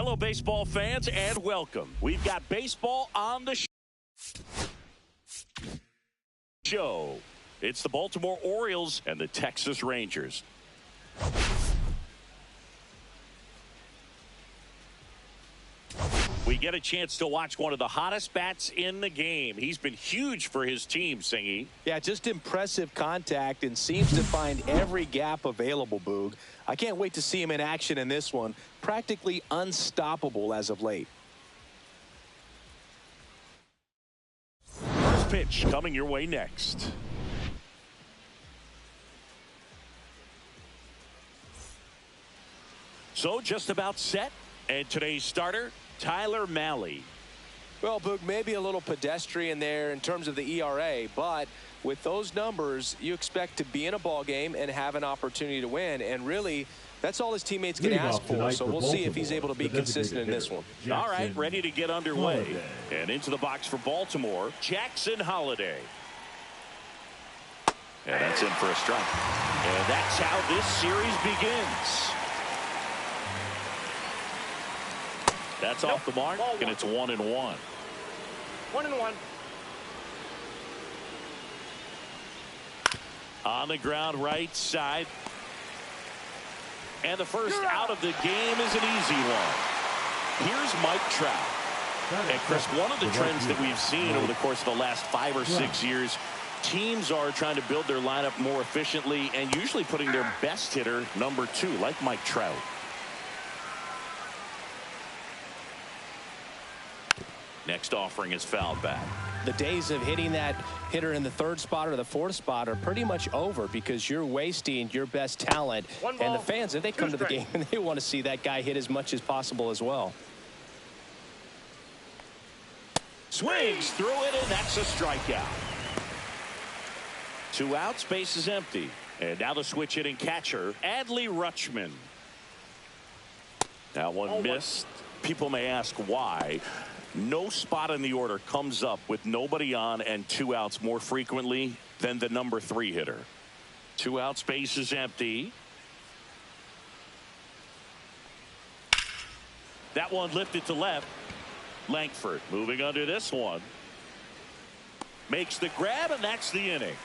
Hello, baseball fans, and welcome. We've got baseball on the show. It's the Baltimore Orioles and the Texas Rangers. We get a chance to watch one of the hottest bats in the game. He's been huge for his team, Singy. Yeah, just impressive contact and seems to find every gap available, Boog. I can't wait to see him in action in this one. Practically unstoppable as of late. First pitch coming your way next. So just about set. And today's starter, Tyler Mahle. Well, Boog, maybe a little pedestrian there in terms of the ERA, but with those numbers, you expect to be in a ball game and have an opportunity to win. And really, that's all his teammates can ask for. So we'll see if he's able to be consistent in this one. All right, ready to get underway. And into the box for Baltimore, Jackson Holliday. And that's in for a strike. And that's how this series begins. That's off the mark, and it's 1-1. 1-1. On the ground right side. And the first out of the game is an easy one. Here's Mike Trout. And Chris, one of the trends that we've seen over the course of the last 5 or 6 years, teams are trying to build their lineup more efficiently and usually putting their best hitter number 2, like Mike Trout. Next offering is fouled back. The days of hitting that hitter in the 3rd spot or the 4th spot are pretty much over because you're wasting your best talent. And the fans, if they come to the game, they want to see that guy hit as much as possible as well. Swings through it, and that's a strikeout. 2 outs, base is empty. And now the switch hitting catcher, Adley Rutschman. That one missed. People may ask why. No spot in the order comes up with nobody on and 2 outs more frequently than the number 3 hitter. 2 outs, base is empty. That one lifted to left. Langford moving under this one. Makes the grab, and that's the inning.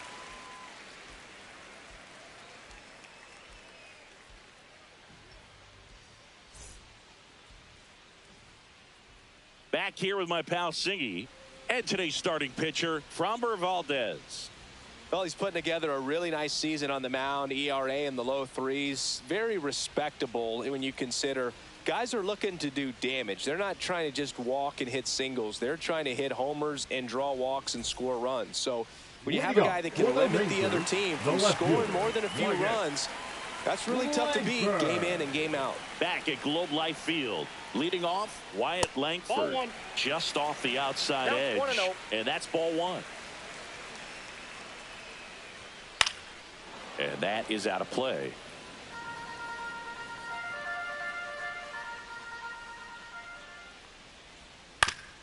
Back here with my pal Singy and today's starting pitcher, Framber Valdez. Well, he's putting together a really nice season on the mound. ERA in the low 3s. Very respectable when you consider guys are looking to do damage. They're not trying to just walk and hit singles. They're trying to hit homers and draw walks and score runs. So when you have a guy that can limit the other team from scoring more than a few runs, that's really tough to beat game in and game out. Back at Globe Life Field. Leading off, Wyatt Langford. Just off the outside edge. 1-0. And that's ball 1. And that is out of play.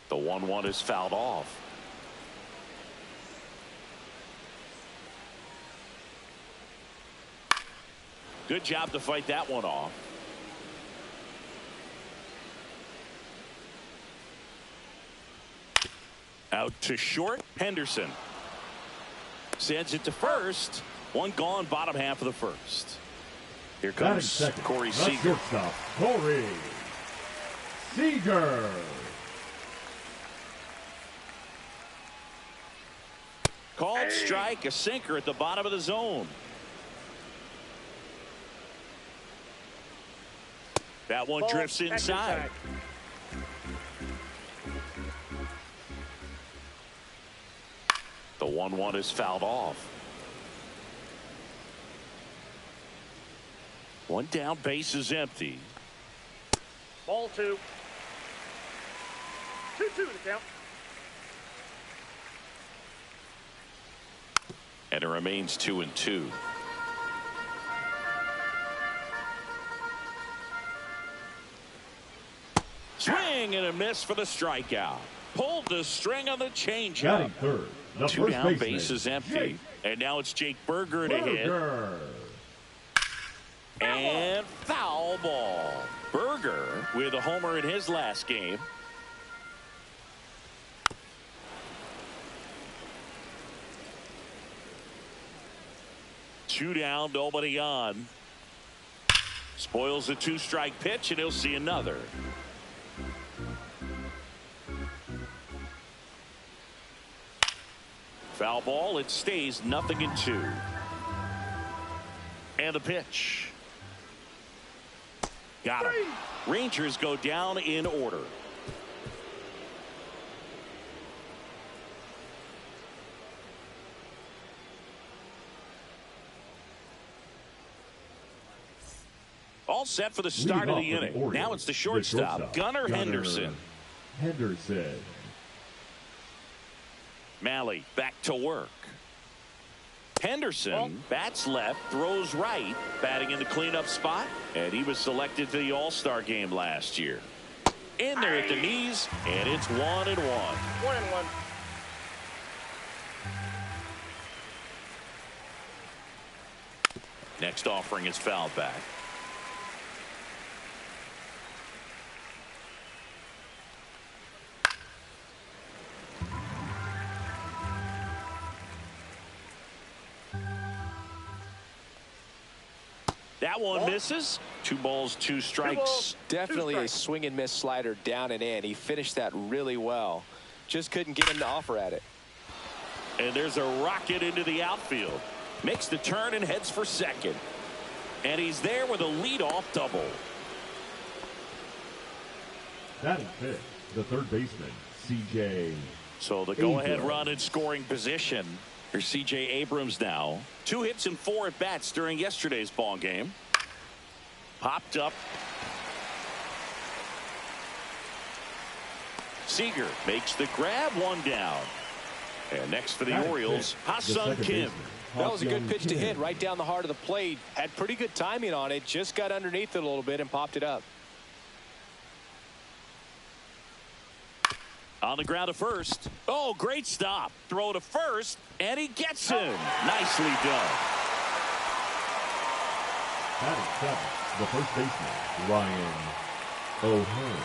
The 1-1 is fouled off. Good job to fight that one off. Out to short, Henderson. Sends it to first. One gone, bottom half of the first. Here comes Corey Seager. Corey Seager. Called strike, a sinker at the bottom of the zone. That one drifts inside. The 1-1 is fouled off. One down, base is empty. Ball 2. 2-2 to count. And it remains 2-2. Swing and a miss for the strikeout. Pulled the string on the changeup. Third. 2 down, base is empty. And now it's Jake Burger to hit. And foul ball. Berger with a homer in his last game. Two down, nobody on. Spoils the two-strike pitch, and he'll see another. Foul ball. It stays 0-2. And the pitch. Got him. Rangers go down in order. All set for the start of the inning. Now it's the shortstop, Gunnar Henderson. Malley back to work. Henderson bats left, throws right, batting in the cleanup spot, and he was selected to the All-Star game last year. In there at the knees, and it's 1-1. 1-1. Next offering is fouled back. That one misses. 2 balls, 2 strikes. Definitely a swing and miss slider down and in. He finished that really well. Just couldn't get him to offer at it. And there's a rocket into the outfield. Makes the turn and heads for second. And he's there with a leadoff double. Batting fifth, the third baseman, C.J. So the go-ahead run in scoring position. Here's C.J. Abrams now. 2 hits and 4 at-bats during yesterday's ball game. Popped up. Seager makes the grab, 1 down. And next for the Orioles, Ha-Seong Kim. That was a good pitch to hit right down the heart of the plate. Had pretty good timing on it. Just got underneath it a little bit and popped it up. On the ground to first. Oh, great stop. Throw to first, and he gets him. Nicely done. Batting seventh, the first baseman, Ryan O'Hearn.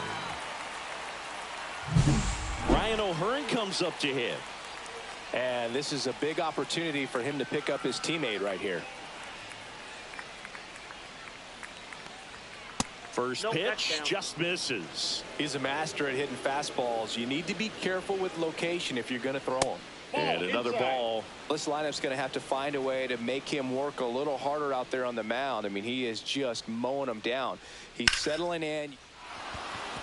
Ryan O'Hearn comes up to hit. And this is a big opportunity for him to pick up his teammate right here. First pitch just misses. He's a master at hitting fastballs. You need to be careful with location if you're going to throw them. And another ball. This lineup's going to have to find a way to make him work a little harder out there on the mound. I mean, he is just mowing them down. He's settling in.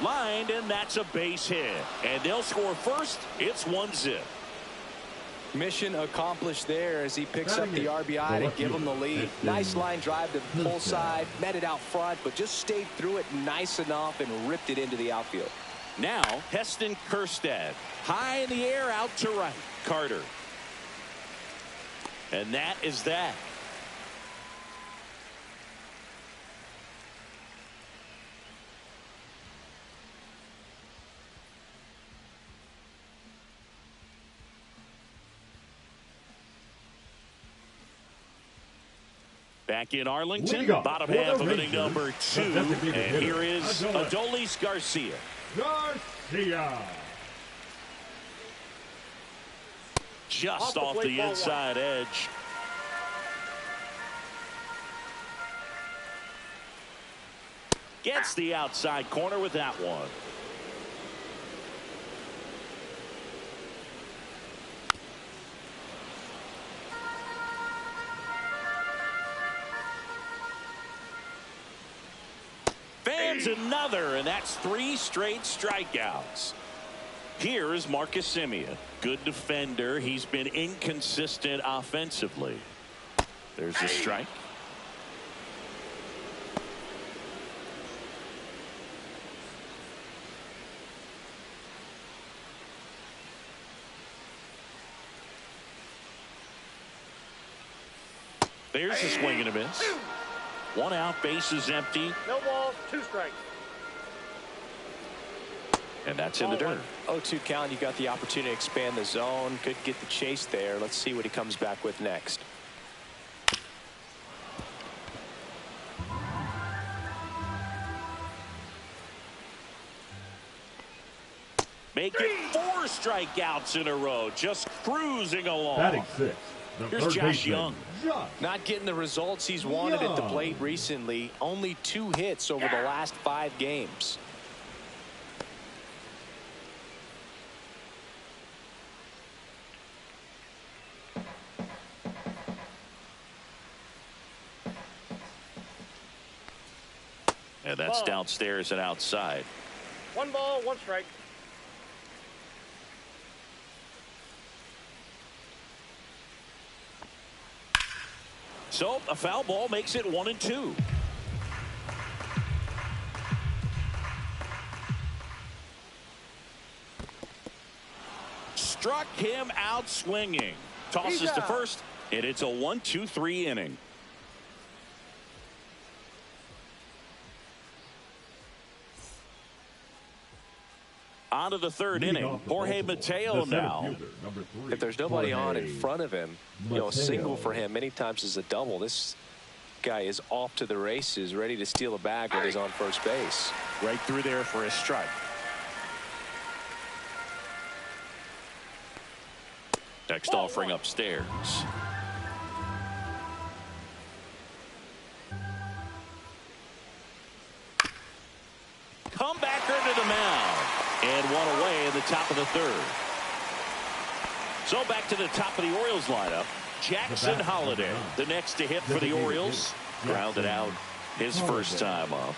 Lined, and that's a base hit. And they'll score first. It's 1-0. Mission accomplished there as he picks up the RBI to give him the lead. Nice line drive to the pull side, met it out front, but just stayed through it nice enough and ripped it into the outfield. Now Heston Kjerstad high in the air out to right. Carter. And that is that. Back in Arlington, bottom half of inning number 2, and here is Adolis Garcia. Just off the inside edge. Gets the outside corner with that one. Fans another, and that's 3 straight strikeouts. Here is Marcus Semien. Good defender. He's been inconsistent offensively. There's a strike. There's a swing and a miss. 1 out, bases empty. No balls, 2 strikes. And that's in the dirt. 0-2 count. You got the opportunity to expand the zone. Could get the chase there. Let's see what he comes back with next. Make it 4 strikeouts in a row. Just cruising along. Batting sixth, the Here's third Josh baseman, Young. Not getting the results he's wanted at the plate recently. Only 2 hits over the last 5 games. And that's downstairs and outside. 1 ball, 1 strike. So a foul ball makes it 1-2. Struck him out swinging. Tosses to first, and it's a 1-2-3 inning. On to the third inning. Jorge Mateo now. If there's nobody on in front of him, a single for him many times is a double. This guy is off to the races, ready to steal a bag when he's on first base. Right through there for a strike. Next offering upstairs. Comebacker to the mound. And 1 away in the top of the 3rd. So back to the top of the Orioles lineup. Jackson Holliday, the next to hit for the Orioles. Grounded out his first time up.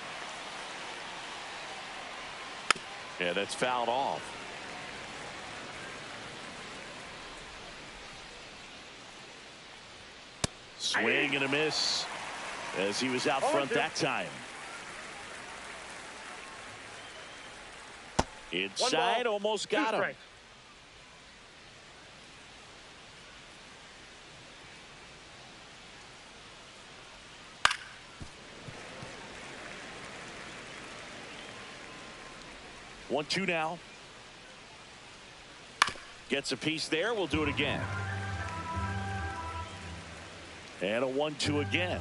Yeah, that's fouled off. Swing and a miss as he was out front that time. Inside, almost got him. One, two now. Gets a piece there. We'll do it again. And a 1-2 again.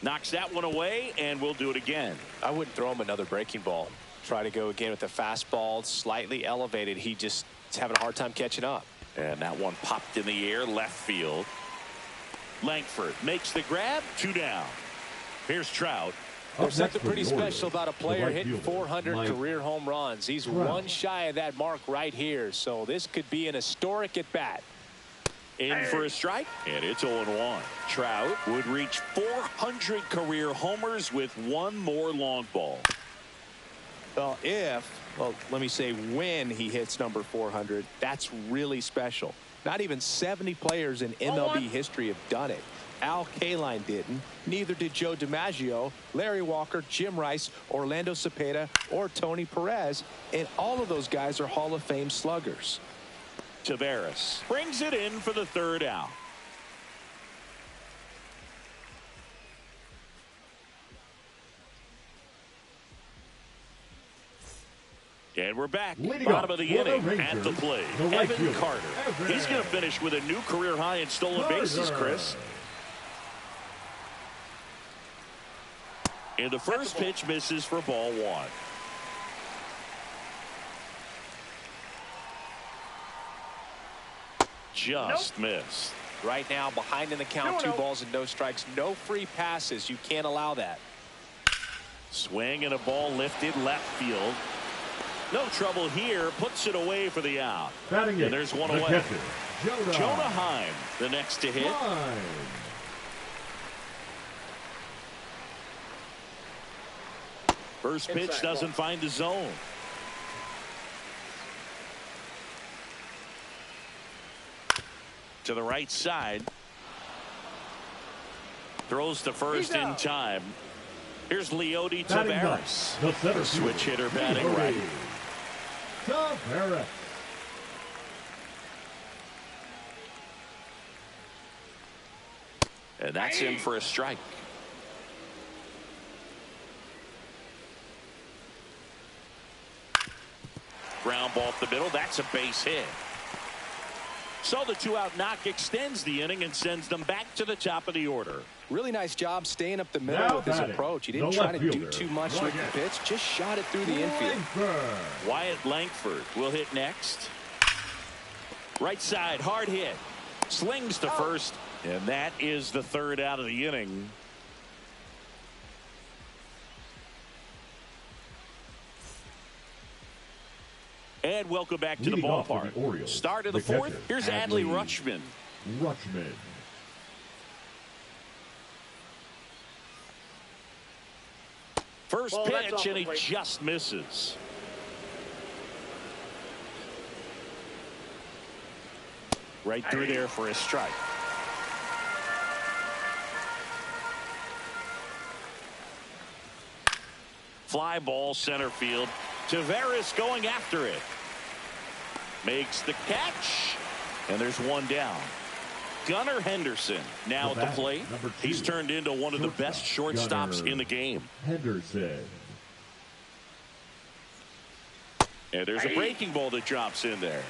Knocks that one away, and we'll do it again. I wouldn't throw him another breaking ball. Try to go again with the fastball, slightly elevated. He just is having a hard time catching up. And that one popped in the air, left field. Langford makes the grab, 2 down. Here's Trout. There's something pretty special about a player hitting 400 career home runs. He's 1 shy of that mark right here, so this could be an historic at bat. In for a strike, and it's 0-1. Trout would reach 400 career homers with 1 more long ball. Well, let me say when he hits number 400, that's really special. Not even 70 players in MLB history have done it. Al Kaline didn't. Neither did Joe DiMaggio, Larry Walker, Jim Rice, Orlando Cepeda, or Tony Perez. And all of those guys are Hall of Fame sluggers. Taveras brings it in for the 3rd out. And we're back. Bottom of the inning at the plate. Evan Carter. He's going to finish with a new career high in stolen bases, Chris. And the first pitch misses for ball 1. Just missed. Right now, behind in the count, 2 balls and no strikes. No free passes. You can't allow that. Swing and a ball lifted left field. No trouble here. Puts it away for the out. And there's 1 away. Jonah Heim, the next to hit. First pitch doesn't find the zone. To the right side. Throws to first in time. Here's Leody Taveras. The switch hitter batting right. Taveras. And that's in for a strike. Ground ball up the middle. That's a base hit. So the 2-out knock extends the inning and sends them back to the top of the order. Really nice job staying up the middle with his approach. He didn't try to do too much with the pitch, just shot it through the infield. Wyatt Langford will hit next. Right side, hard hit. Slings to first, and that is the third out of the inning. And welcome back to the ballpark. Start of the fourth. Here's Adley Rutschman. First pitch, and he just misses. Right through there for a strike. Fly ball center field. Taveras going after it. Makes the catch. And there's one down. Gunnar Henderson now at the plate. He's turned into one of the best shortstops in the game. Henderson. And there's a breaking ball that drops in there.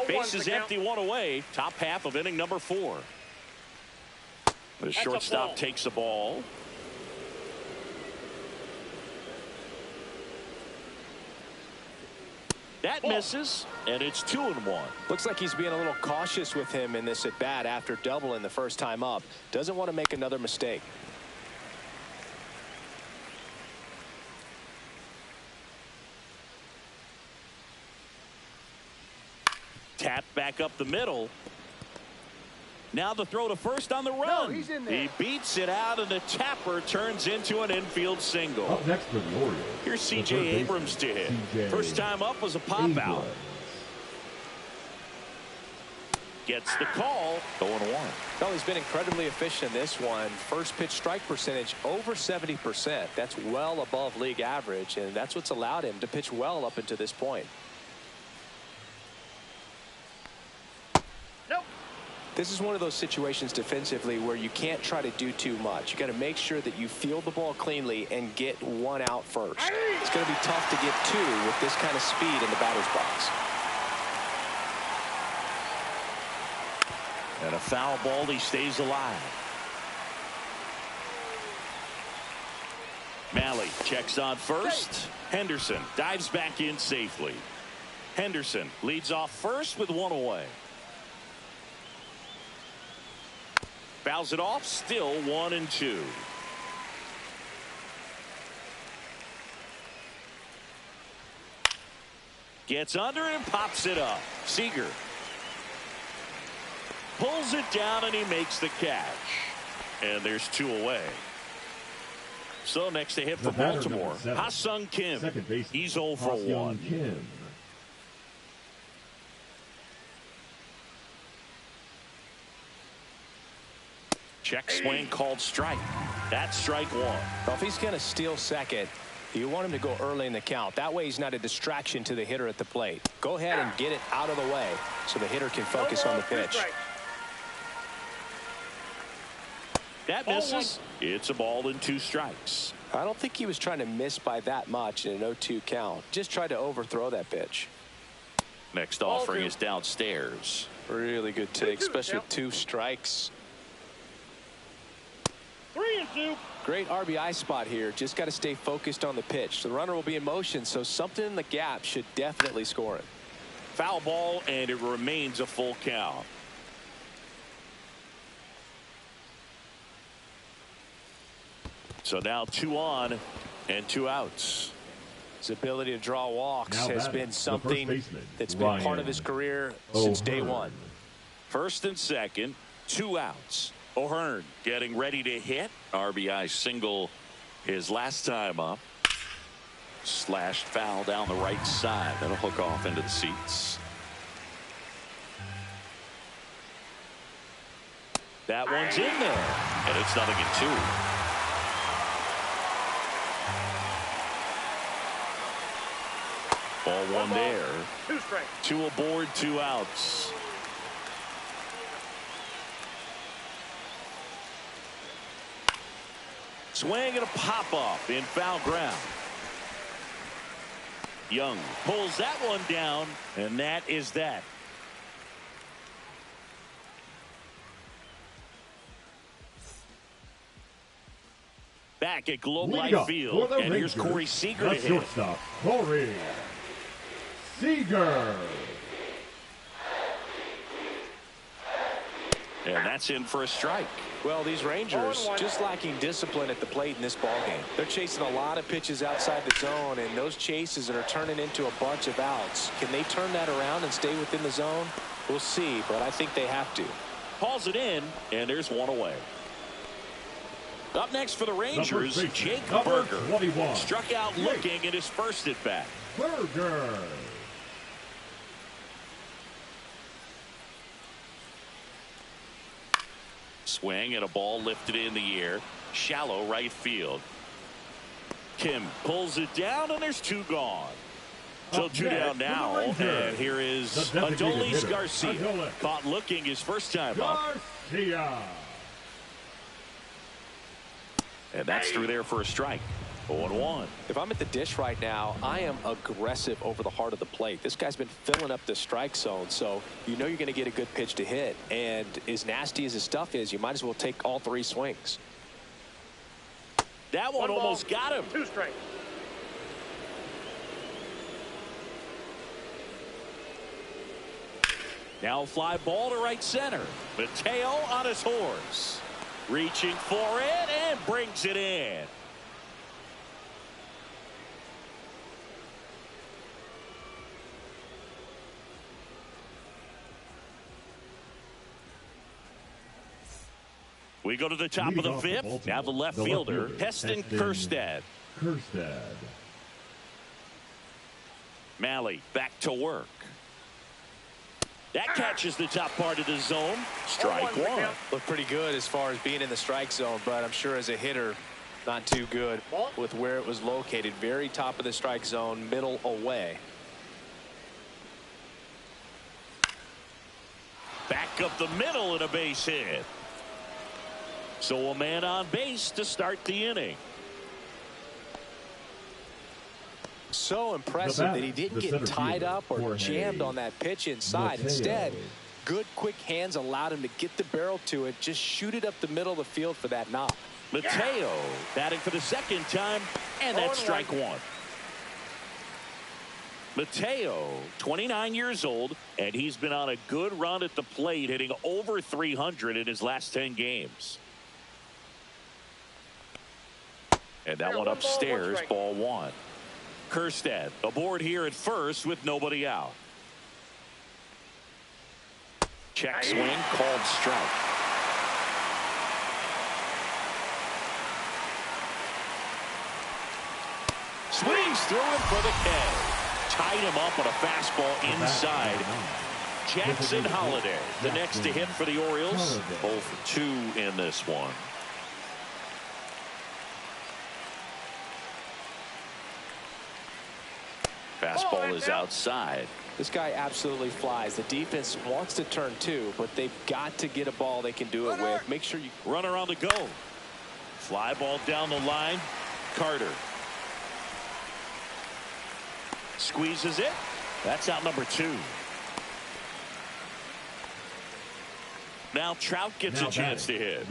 Base is empty, one away. Top half of inning number 4. The shortstop takes the ball. That misses, and it's 2-1. Looks like he's being a little cautious with him in this at bat after doubling the first time up. Doesn't want to make another mistake. Tap back up the middle. Now the throw to first on the run. No, he's in there. He beats it out, and the tapper turns into an infield single. Up next for the Orioles. Here's C.J. Abrams to hit. First time up was a pop out. Gets the call. 0-1. Well, he's been incredibly efficient in this one. First pitch strike percentage over 70%. That's well above league average, and that's what's allowed him to pitch well up until this point. This is one of those situations defensively where you can't try to do too much. You got to make sure that you field the ball cleanly and get one out first. It's going to be tough to get 2 with this kind of speed in the batter's box. And a foul ball, he stays alive. Malley checks on first. Henderson dives back in safely. Henderson leads off first with 1 away. Fouls it off, still 1-2. Gets under and pops it up. Seager pulls it down, and he makes the catch. And there's 2 away. So next to hit for Baltimore, Ha-Sung Kim. He's 0 for 1. Check swing called strike. That's strike 1. Well, if he's going to steal second, you want him to go early in the count. That way he's not a distraction to the hitter at the plate. Go ahead and get it out of the way so the hitter can focus on the pitch. That misses. It's a ball and 2 strikes. I don't think he was trying to miss by that much in an 0-2 count. Just tried to overthrow that pitch. Next offering is downstairs. Really good take, especially with 2 strikes. 3-2. Great RBI spot here. Just got to stay focused on the pitch. The runner will be in motion, so something in the gap should definitely score it. Foul ball, and it remains a full count. So now 2 on and 2 outs. His ability to draw walks has been something that's been part of his career since day 1. First and second, 2 outs. O'Hearn getting ready to hit. RBI single his last time up. Slashed foul down the right side. That'll hook off into the seats. That one's in there. And it's 0-2. Ball 1 there. 2 strikes. 2 aboard, 2 outs. Swing and a pop-up in foul ground. Young pulls that one down, and that is that. Back at Globe Leading Life up Field, for the and here's Rangers, Corey Seager the to hit. shortstop, Corey Seager. And that's in for a strike. Well, these Rangers just lacking discipline at the plate in this ballgame. They're chasing a lot of pitches outside the zone, and those chases are turning into a bunch of outs. Can they turn that around and stay within the zone? We'll see, but I think they have to. Calls it in, and there's one away. Up next for the Rangers, Jake Burger. 21. Struck out looking at his first at bat. Burger. Swing and a ball lifted in the air. Shallow right field. Kim pulls it down, and there's two gone. So two down now, and here is Adolis Garcia. Caught looking his first time up. Garcia. And that's through there for a strike. 0-1. If I'm at the dish right now, I am aggressive over the heart of the plate. This guy's been filling up the strike zone, so you know you're going to get a good pitch to hit. And as nasty as his stuff is, you might as well take all three swings. That one almost got him. 2 strikes. Now a fly ball to right center. Mateo on his horse. Reaching for it and brings it in. We go to the top of the fifth. Now the left fielder, Heston Kjerstad. Malley back to work. That catches the top part of the zone. Strike one. Looked pretty good as far as being in the strike zone, but I'm sure as a hitter, not too good with where it was located. Very top of the strike zone, middle away. Back up the middle and a base hit. So a man on base to start the inning. So impressive that he didn't get tied up or jammed on that pitch inside. Instead, good quick hands allowed him to get the barrel to it, just shoot it up the middle of the field for that knock. Mateo batting for the second time, and that's strike one. Mateo, 29 years old, and he's been on a good run at the plate, hitting over 300 in his last 10 games. And that one upstairs, ball one. Kjerstad aboard here at first with nobody out. Check swing, called strike. Swings through him for the K. Tied him up on a fastball inside. Jackson Holliday, the next to hit for the Orioles. 0 for 2 in this one. Fastball is outside. This guy absolutely flies. The defense wants to turn too, but they've got to get a ball they can do it with. Make sure you runner on the go. Fly ball down the line. Carter squeezes it. That's out number 2. Now Trout gets a chance to hit.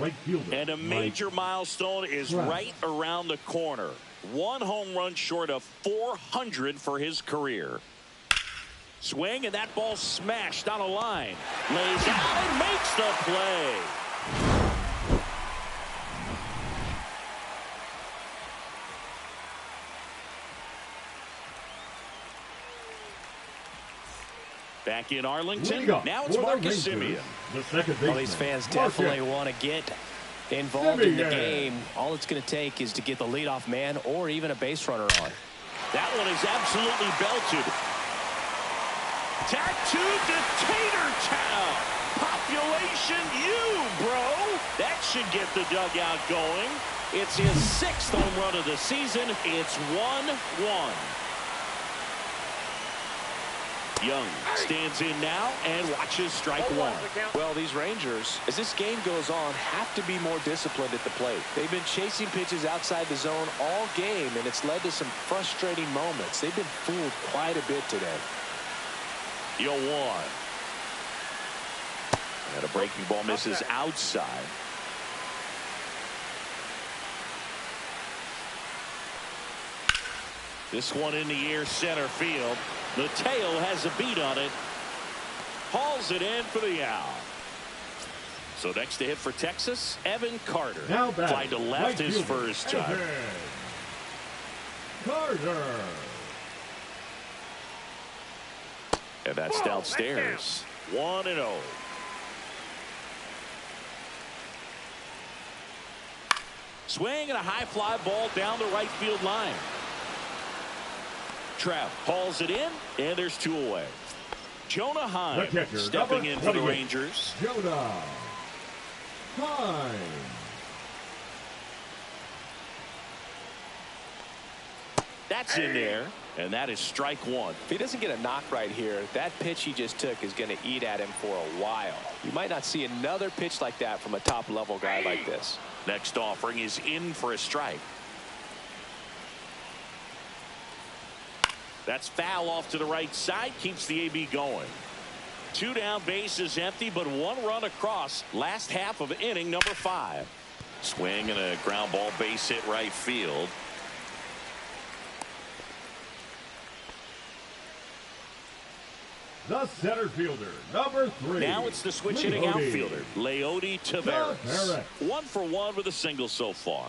And a major milestone is right around the corner. 1 home run short of 400 for his career. Swing, and that ball smashed on a line. Lays out and makes the play. Back in Arlington. Now it's Marcus Semien. Well, these fans definitely want to get involved in the game. All it's going to take is to get the leadoff man or even a base runner on. That one is absolutely belted. Tattooed to Tater Town. Population U, bro. That should get the dugout going. It's his 6th home run of the season. It's 1-1. Young stands in now and watches strike one. Well, these Rangers, as this game goes on, have to be more disciplined at the plate. They've been chasing pitches outside the zone all game, and it's led to some frustrating moments. They've been fooled quite a bit today. 0-1. And a breaking ball misses outside. This one in the air center field. Mateo has a beat on it. Hauls it in for the out. So next to hit for Texas, Evan Carter. Fly to left his first time. Carter. And that's downstairs. 1-0. Swing and a high fly ball down the right field line. Trout hauls it in, and there's 2 away. Jonah Heim stepping in for the Rangers. Jonah Heim. That's in there, and that is strike 1. If he doesn't get a knock right here, that pitch he just took is going to eat at him for a while. You might not see another pitch like that from a top-level guy like this. Next offering is in for a strike. That's foul off to the right side, keeps the AB going. 2 down, bases empty, but 1 run across. Last half of inning number 5. Swing and a ground ball base hit right field. The center fielder, number 3. Now it's the switch hitting outfielder, Leody Taveras. 1 for 1 with a single so far.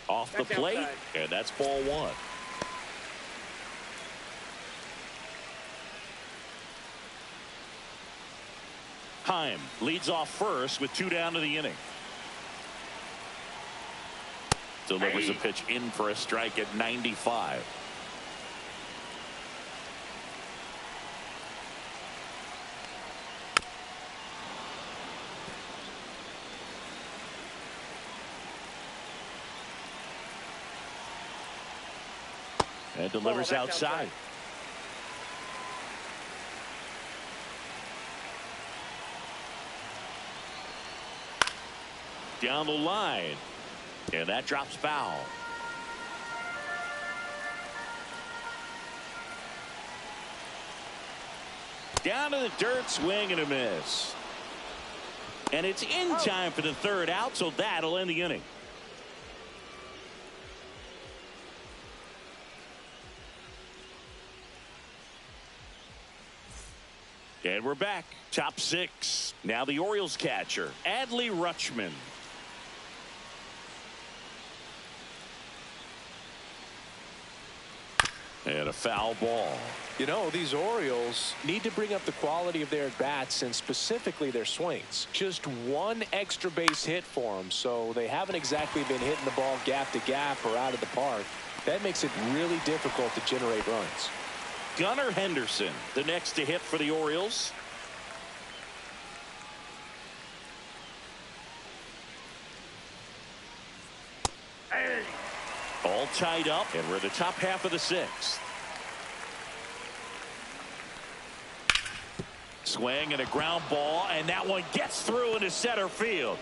Off the plate, outside. And that's ball 1. Heim leads off first with 2 down to the inning. Delivers a pitch in for a strike at 95. And delivers outside. Down the line. And that drops foul. Down to the dirt, swing and a miss. And it's in time for the 3rd out, so that'll end the inning. And we're back. Top 6. Now the Orioles catcher, Adley Rutschman. And a foul ball. You know, these Orioles need to bring up the quality of their at-bats and specifically their swings. Just 1 extra base hit for them, so they haven't exactly been hitting the ball gap to gap or out of the park. That makes it really difficult to generate runs. Gunnar Henderson, the next to hit for the Orioles. All tied up, and we're the top half of the 6th. Swing and a ground ball, and that one gets through into center field.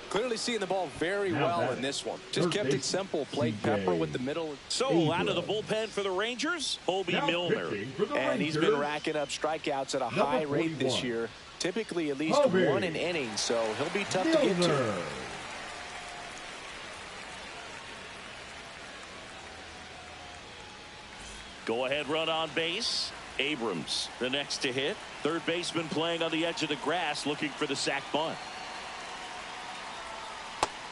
Clearly seeing the ball very well in this one. Just kept it simple. Played pepper with the middle. So out of the bullpen for the Rangers, Hobie Milner. And he's been racking up strikeouts at a high rate this year. Typically at least 1 an inning, so he'll be tough to get to. Go ahead run on base. Abrams, the next to hit. Third baseman playing on the edge of the grass, looking for the sac bunt.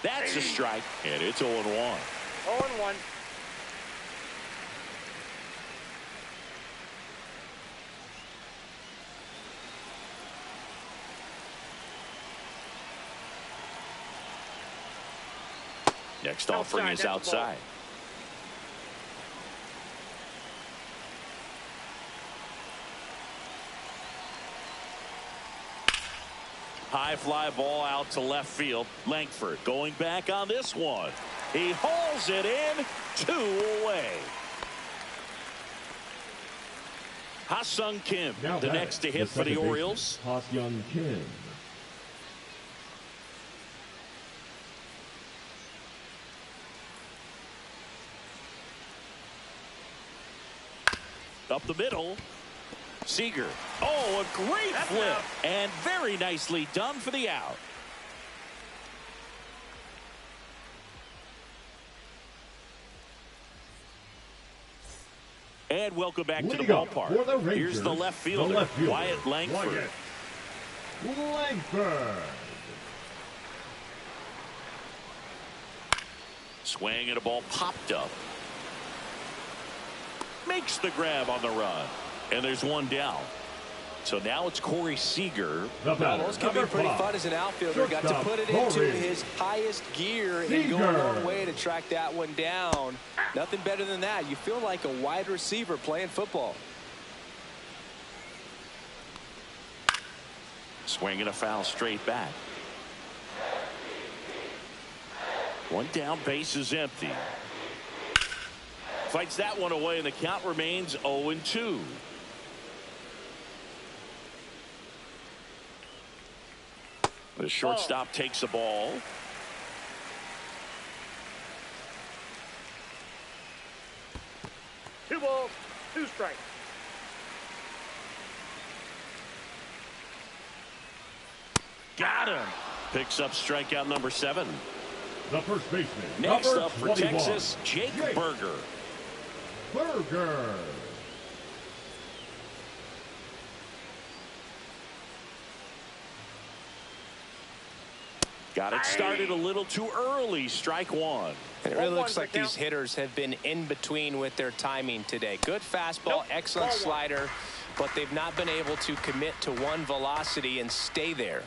That's a strike, and it's 0-1. 0-1. Next offering is outside. High fly ball out to left field. Langford going back on this one. He hauls it in, 2 away. Ha-Sung Kim, the next to hit for the Orioles. Ha-Sung Kim. Up the middle. Seager. Oh, a great flip. And very nicely done for the out. And welcome back to the Leading up ballpark. for the Rangers, Here's the left fielder, Wyatt Langford. Swing and a ball popped up. Makes the grab on the run. And there's one down. So now it's Corey Seager. Well, those can be pretty fun as an outfielder. Got to put it into his highest gear and go a long way to track that one down. Nothing better than that. You feel like a wide receiver playing football. Swing and a foul straight back. One down, base is empty. Fights that one away, and the count remains 0-2. The shortstop takes the ball. Two balls, two strikes. Got him. Picks up strikeout number 7. The first baseman. Next number up for 21. Texas, Jake Berger. Berger. Got it started a little too early. Strike one. And it really looks like these hitters have been in between with their timing today. Good fastball, excellent slider, but they've not been able to commit to one velocity and stay there.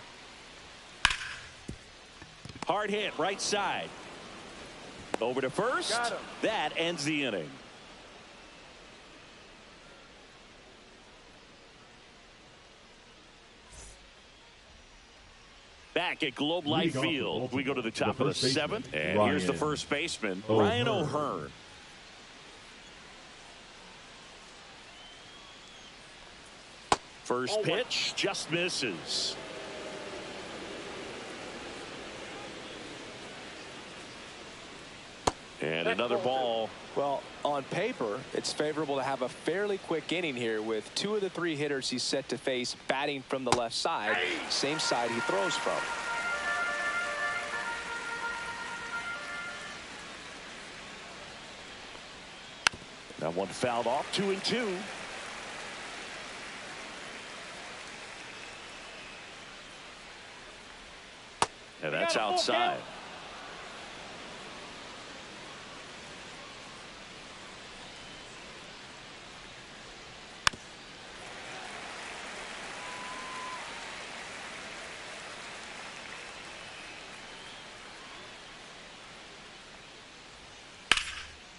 Hard hit, right side. Over to first. That ends the inning. Back at Globe Life Field, we go to the top of the 7th, and here's the first baseman, Ryan O'Hearn. First pitch just misses. And another ball. Well, on paper, it's favorable to have a fairly quick inning here with 2 of the 3 hitters he's set to face batting from the left side, same side he throws from. That one fouled off, 2-2. And that's outside.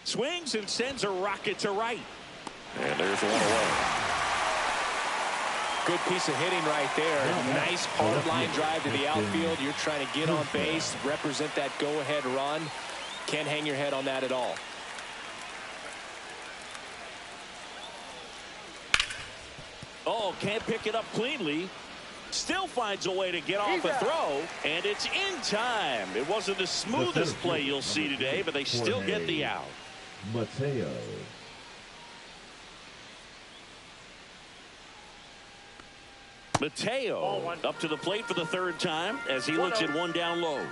Swings and sends a rocket to right. And there's one away. Good piece of hitting right there. Nice hard line drive to the outfield. You're trying to get on base, represent that go-ahead run. Can't hang your head on that at all. Oh, can't pick it up cleanly. Still finds a way to get off a throw, and it's in time. It wasn't the smoothest play you'll see today, but they still get the out. Mateo. Mateo up to the plate for the 3rd time as he looks at one down low.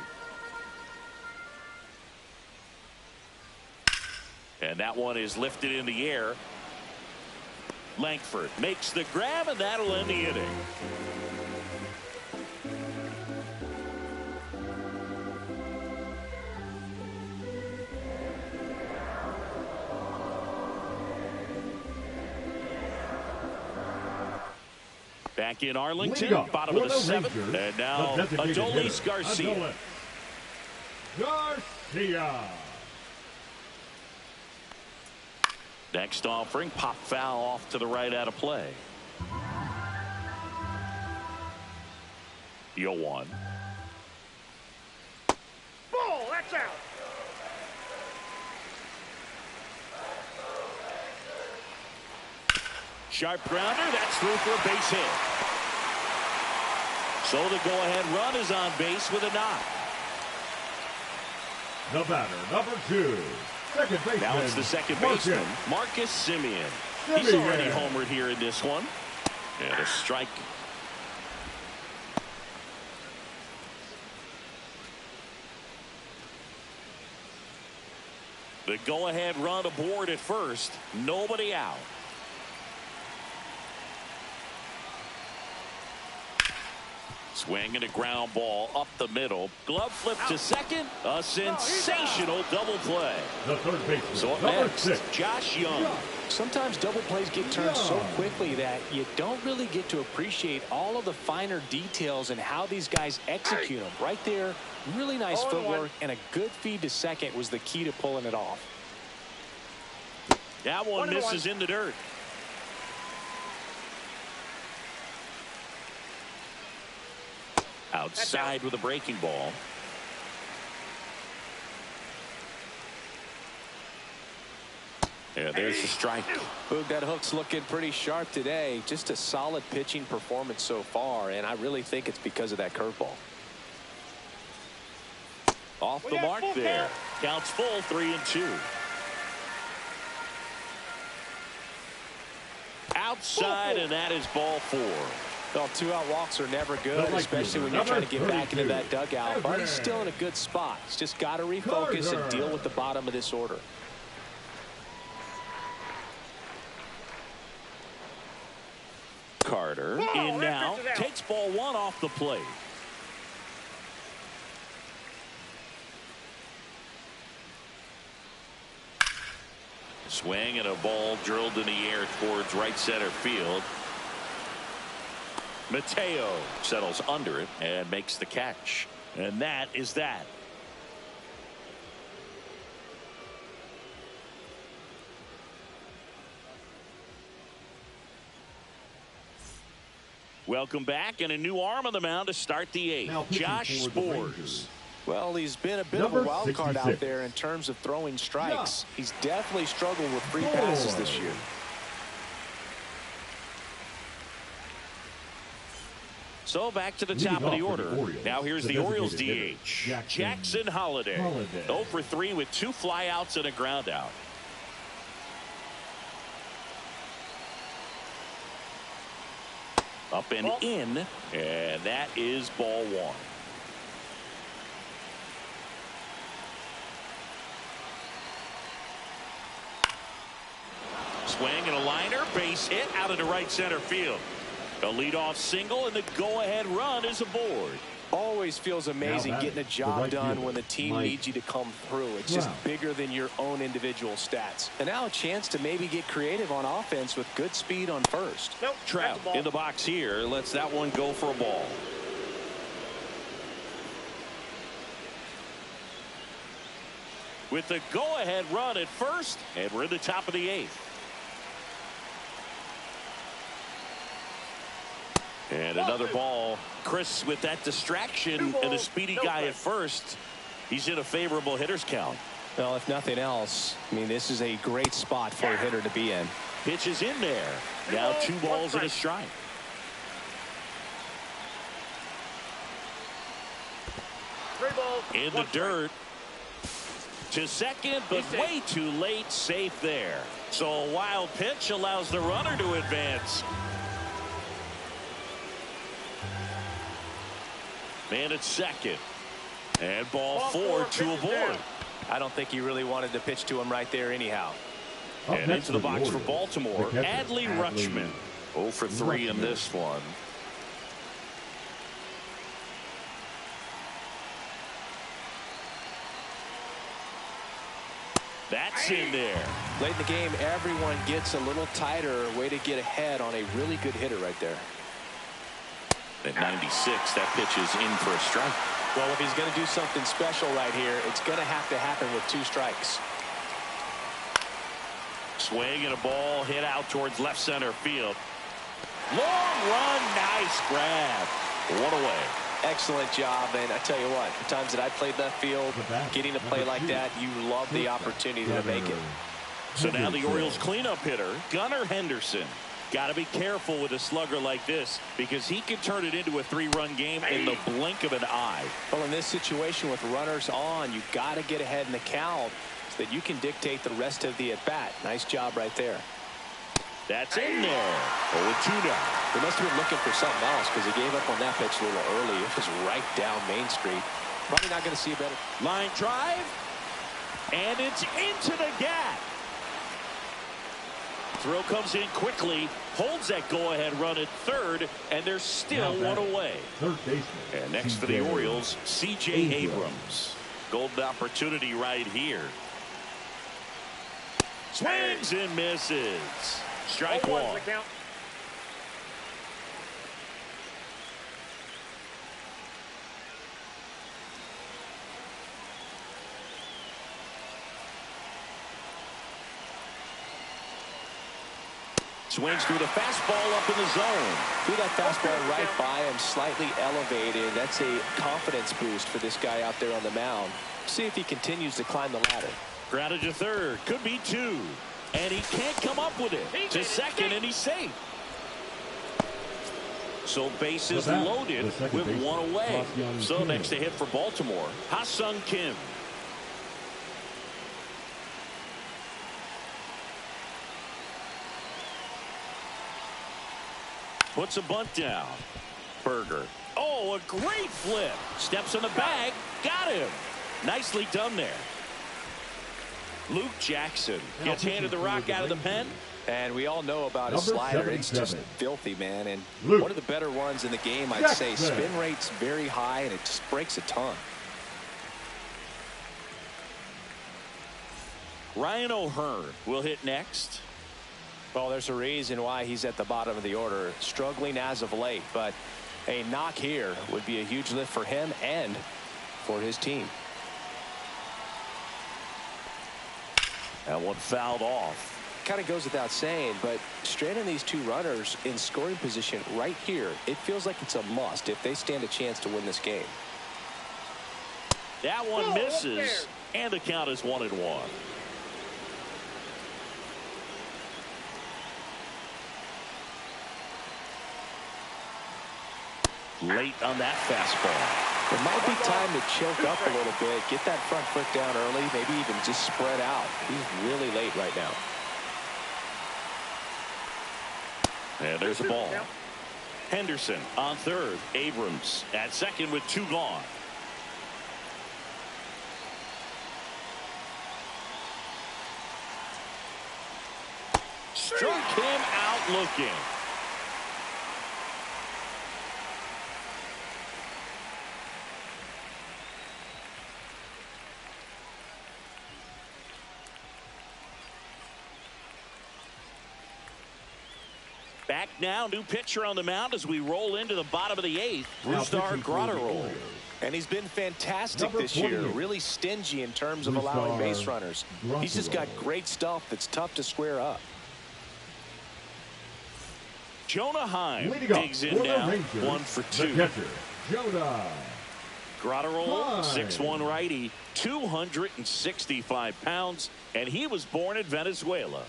And that one is lifted in the air. Langford makes the grab, and that'll end the inning. Back in Arlington, bottom of the 7th, and now Adolis Garcia. Next offering, pop foul off to the right out of play. 0-1. Ball, that's out. Sharp grounder, that's through for a base hit. So the go-ahead run is on base with a knock. The batter, number 2. Second baseman. Now it's the second baseman, Marcus Semien. He's already homered here in this one. And a strike. The go-ahead run aboard at first. Nobody out. Swing and a ground ball up the middle. Glove flip to second. A sensational double play. The third baseman, So up number next, 6. Josh Young. Sometimes double plays get turned so quickly that you don't really get to appreciate all of the finer details and how these guys execute them. Right there, really nice footwork, and a good feed to second was the key to pulling it off. That one misses in the dirt. Outside with a breaking ball. Yeah, there's the strike. Boog, that hook's looking pretty sharp today. Just a solid pitching performance so far, and I really think it's because of that curveball. Off the mark there. Counts full, 3-2. Outside, and that is ball 4. Well, 2-out walks are never good, especially when you're trying to get back into that dugout. But he's still in a good spot. He's just got to refocus and deal with the bottom of this order. Carter in now, takes ball 1 off the plate. Swing and a ball drilled in the air towards right center field. Mateo settles under it and makes the catch. And that is that. Welcome back, and a new arm on the mound to start the 8th. Josh Spores. Well, he's been a bit of a wild card out there in terms of throwing strikes. He's definitely struggled with free passes this year. So back to the top of the order. Now here's the Orioles DH. Jackson Holliday. 0 for 3 with 2 flyouts and a ground out. Up and in, and that is ball 1. Swing and a liner, base hit out into right center field. A leadoff single, and the go-ahead run is aboard. Always feels amazing getting a job done when the team needs you to come through. It's just bigger than your own individual stats. And now a chance to maybe get creative on offense with good speed on first. Trout in the box here, lets that one go for a ball. With the go-ahead run at first, and we're in the top of the 8th. And another ball. Chris with that distraction and a speedy guy at first. He's in a favorable hitter's count. Well, if nothing else, I mean, this is a great spot for a hitter to be in. Pitch is in there. Now 2 balls and a strike. In the dirt. To second, but way too late. Safe there. So a wild pitch allows the runner to advance. Man at second. And ball 4, 2 aboard. I don't think he really wanted to pitch to him right there anyhow. And into the box for Baltimore, Adley Rutschman. 0 for 3 in this one. That's in there. Late in the game, everyone gets a little tighter. Way to get ahead on a really good hitter right there. At 96, that pitch is in for a strike. Well, if he's going to do something special right here, it's going to have to happen with 2 strikes. Swing and a ball hit out towards left center field. Long run, nice grab. 1 away. Excellent job, and I tell you what, the times that I played left field, getting to play like that, you love the opportunity to make it. So now the Orioles cleanup hitter, Gunnar Henderson. Got to be careful with a slugger like this because he can turn it into a 3-run game in the blink of an eye. Well, in this situation with runners on, you got to get ahead in the count so that you can dictate the rest of the at-bat. Nice job right there. That's in there. 0-2 now. They must have been looking for something else because he gave up on that pitch a little early. It was right down Main Street. Probably not going to see a better. Line drive. And it's into the gap. Throw comes in quickly, holds that go-ahead run at third, and they're still one away. Third baseman. And next for the Orioles, C.J. Abrams. Golden opportunity right here. Swings and misses. Strike one. Swings through the fastball up in the zone. Threw that fastball right by him, slightly elevated. That's a confidence boost for this guy out there on the mound. See if he continues to climb the ladder. Grounded to third. Could be two. And he can't come up with it. To second, and he's safe. So bases loaded with one away. So next to hit for Baltimore, Ha-Sung Kim. Puts a bunt down. Berger. Oh, a great flip. Steps in the bag. Got him. Nicely done there. Luke Jackson gets handed the rock out of the pen. And we all know about his slider. It's just filthy, man. And one of the better ones in the game, I'd say. Spin rate's very high, and it just breaks a ton. Ryan O'Hearn will hit next. Well, there's a reason why he's at the bottom of the order, struggling as of late, but a knock here would be a huge lift for him and for his team. That one fouled off. Kind of goes without saying, but stranding these two runners in scoring position right here, it feels like it's a must if they stand a chance to win this game. That one misses, and the count is 1-1. Late on that fastball. It might be time to choke up a little bit, get that front foot down early, maybe even just spread out. He's really late right now. And there's a ball. Henderson on third. Abrams at second with two gone. Struck him out looking. Back now, new pitcher on the mound as we roll into the bottom of the eighth. Rustar Grotterol. And he's been fantastic this year. Really stingy in terms of allowing base runners. He's just got great stuff that's tough to square up. Jonah Heim digs in now. 1 for 2. Jonah. Grotterol, 6'1" righty, 265 pounds, and he was born in Venezuela.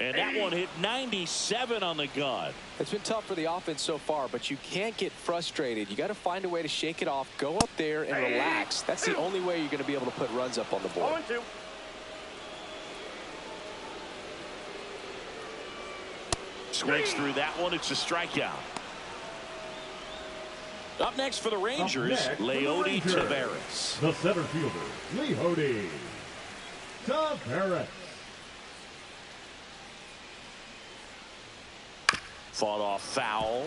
And that one hit 97 on the gun. It's been tough for the offense so far, but you can't get frustrated. You got to find a way to shake it off, go up there and relax. That's the only way you're going to be able to put runs up on the board. 0-2. Swings through that one. It's a strikeout. Up next for the Rangers, Leody Taveras. The center fielder, Leody Taveras. Fought off foul.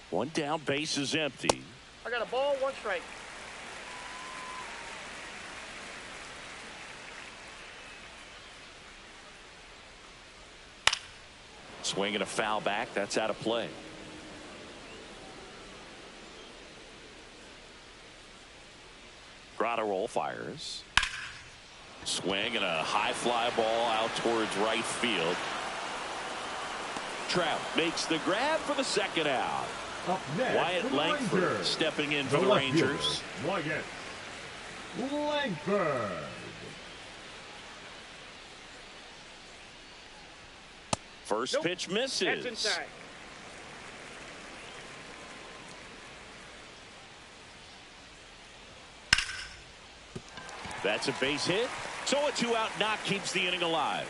One down, base is empty. I got a ball, 1 strike. Swinging a foul back. That's out of play. Grotterol fires. Swing and a high fly ball out towards right field. Trout makes the grab for the second out. Up next, Wyatt Langford Rangers. stepping in for The the left Rangers. fielder, Wyatt Langford. First pitch misses. That's inside. That's a base hit. So a 2-out knock keeps the inning alive.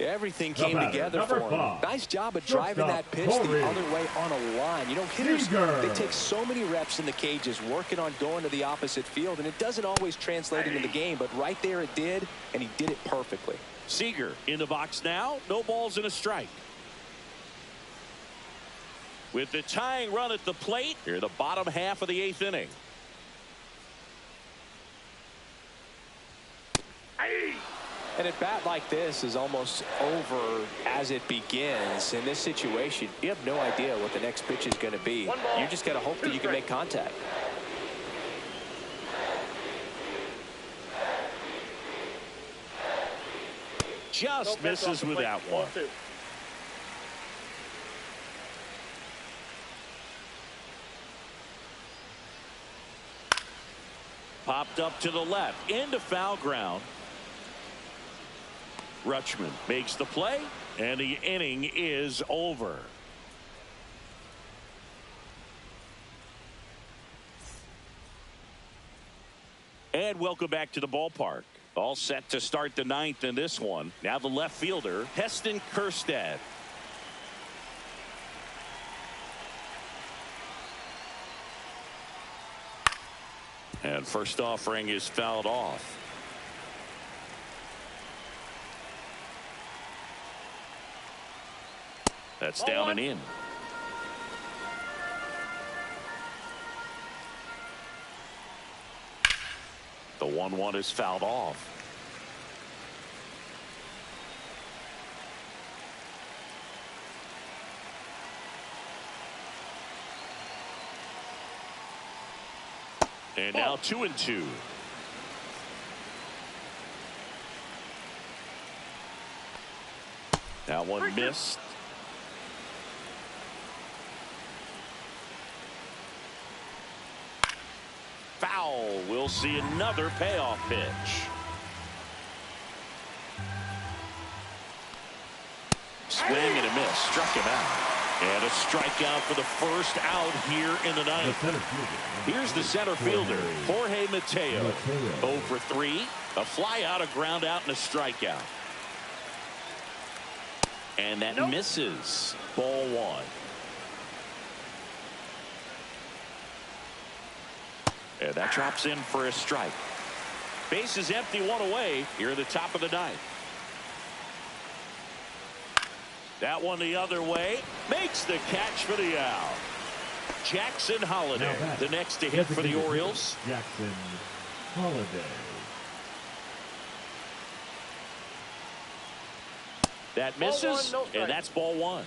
Everything came together for him. Nice job of driving that pitch the other way on a line. You know, hitters, they take so many reps in the cages working on going to the opposite field, and it doesn't always translate into the game, but right there it did, and he did it perfectly. Seager in the box now. No balls and a strike. With the tying run at the plate, here the bottom half of the 8th inning. And a bat like this is almost over as it begins. In this situation, you have no idea what the next pitch is going to be. You just got to hope that you can make contact. Just misses with that one. Popped up to the left into foul ground. Rutschman makes the play, and the inning is over. And welcome back to the ballpark. All set to start the 9th in this one. Now the left fielder, Heston Kjerstad. And first offering is fouled off. That's down and in. The 1-1 is fouled off. And now 2-2. That one missed. Foul. We'll see another payoff pitch. Swing and a miss. Struck him out. And a strikeout for the first out here in the 9th. Here's the center fielder, Jorge Mateo. 0 for 3. A fly out, a ground out, and a strikeout. And that misses. Ball 1. And that drops in for a strike. Base is empty, 1 away here at the top of the 9th. That one the other way. Makes the catch for the out. Jackson Holliday, the next to hit for the Orioles. Jackson Holliday. That misses, and that's ball 1.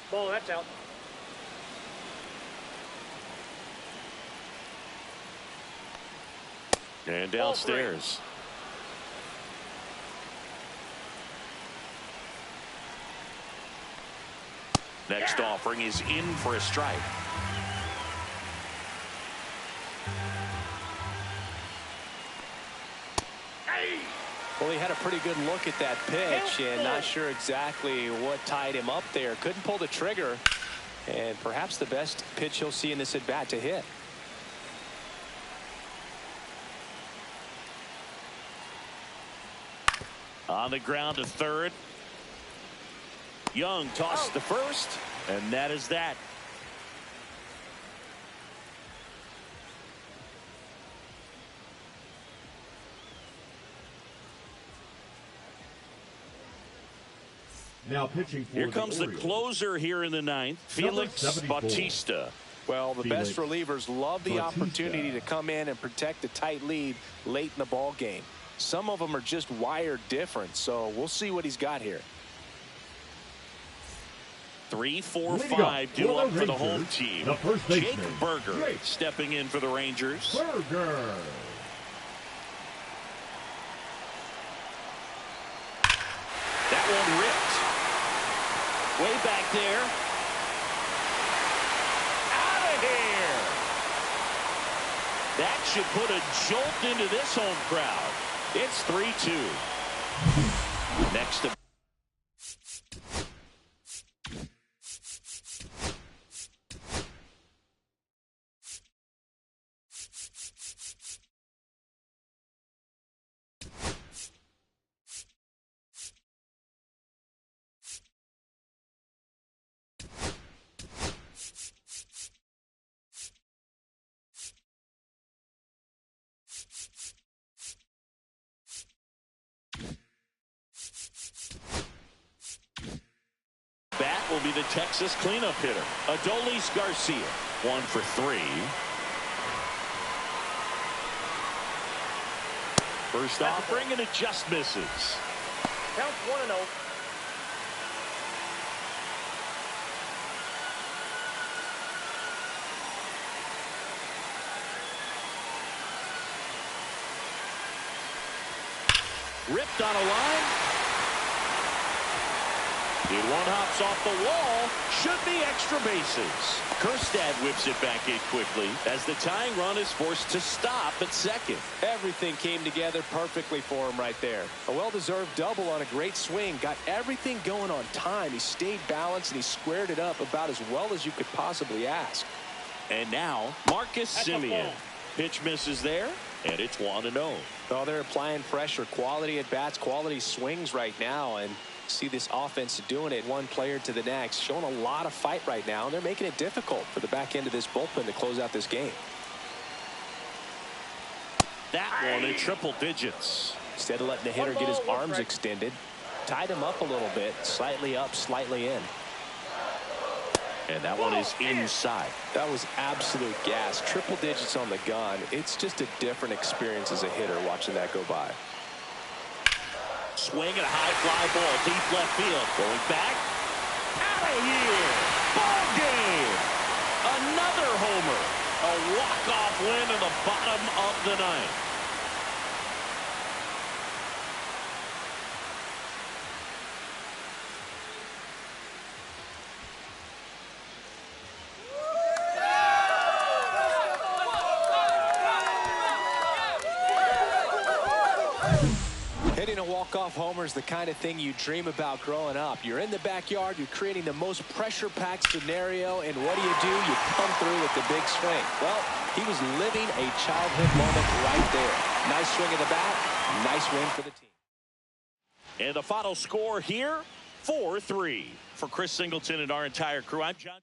Ball, that's out. And downstairs. Next offering is in for a strike. Well, he had a pretty good look at that pitch and not sure exactly what tied him up there. Couldn't pull the trigger, and perhaps the best pitch he'll see in this at bat to hit. On the ground to third. Young tosses to first, and that is that. Now pitching for here comes the closer here in the 9th, Felix Bautista. Well, the best relievers love the opportunity to come in and protect a tight lead late in the ball game. Some of them are just wired different, so we'll see what he's got here. 3, 4, 5 due up for the home team. Jake Burger stepping in for the Rangers. Burger. That one ripped. Way back there. Out of here. That should put a jolt into this home crowd. It's 3-2. Next to will be the Texas cleanup hitter, Adolis Garcia. 1 for 3. First offering, and it just misses. Count 1-0. Ripped on a line. The one hops off the wall. Should be extra bases. Kerstad whips it back in quickly as the tying run is forced to stop at second. Everything came together perfectly for him right there. A well-deserved double on a great swing. Got everything going on time. He stayed balanced and he squared it up about as well as you could possibly ask. And now Marcus Semien. Pitch misses there, and it's 1-0. Well, they're applying pressure, quality at bats, quality swings right now, and see this offense doing it one player to the next, showing a lot of fight right now, and they're making it difficult for the back end of this bullpen to close out this game. That one in triple digits. Instead of letting the hitter get his arms extended, tied him up a little bit, slightly up, slightly in. And that one is inside. That was absolute gas. Triple digits on the gun. It's just a different experience as a hitter watching that go by. Swing and a high fly ball deep left field. Going back. Out of here. Ball game. Another homer. A walk-off win in the bottom of the ninth. Hitting a walk-off homer is the kind of thing you dream about growing up. You're in the backyard, you're creating the most pressure-packed scenario, and what do? You come through with the big swing. Well, he was living a childhood moment right there. Nice swing of the bat, nice win for the team. And the final score here, 4-3. For Chris Singleton and our entire crew, I'm John.